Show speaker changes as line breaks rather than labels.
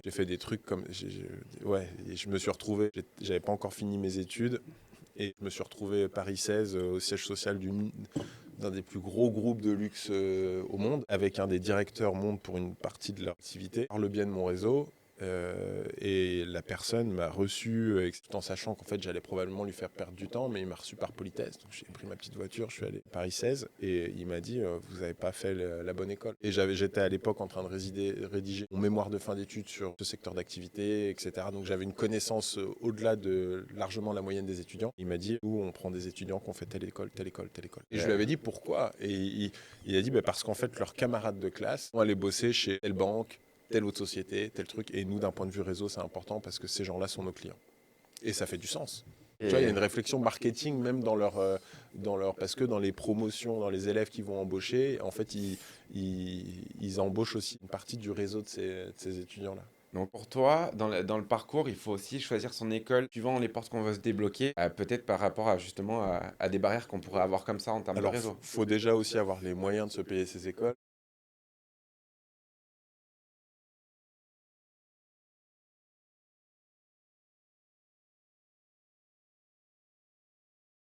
J'ai fait des trucs comme... ouais, et je me suis retrouvé... J'avais pas encore fini mes études. Et je me suis retrouvé Paris 16 au siège social d'un des plus gros groupes de luxe au monde, avec un des directeurs monde pour une partie de leur activité, par le biais de mon réseau. Et la personne m'a reçu, tout en sachant qu'en fait j'allais probablement lui faire perdre du temps, mais il m'a reçu par politesse. Donc j'ai pris ma petite voiture, je suis allé à Paris 16 et il m'a dit vous n'avez pas fait la bonne école. Et j'étais à l'époque en train de rédiger mon mémoire de fin d'études sur ce secteur d'activité, etc. Donc j'avais une connaissance au-delà de largement la moyenne des étudiants. Il m'a dit où on prend des étudiants qui ont fait telle école, telle école, telle école. Et je lui avais dit pourquoi. Et il a dit parce qu'en fait leurs camarades de classe vont aller bosser chez telle banque, telle autre société, tel truc. Et nous, d'un point de vue réseau, c'est important parce que ces gens-là sont nos clients. Et ça fait du sens. Tu vois, il y a une réflexion marketing même parce que dans les promotions, dans les élèves qui vont embaucher, en fait, ils embauchent aussi une partie du réseau de ces étudiants-là.
Donc pour toi, dans le parcours, il faut aussi choisir son école suivant les portes qu'on va se débloquer, peut-être par rapport à justement à des barrières qu'on pourrait avoir comme ça en termes de
Alors,
réseau.
faut déjà aussi avoir les moyens de se payer ces écoles.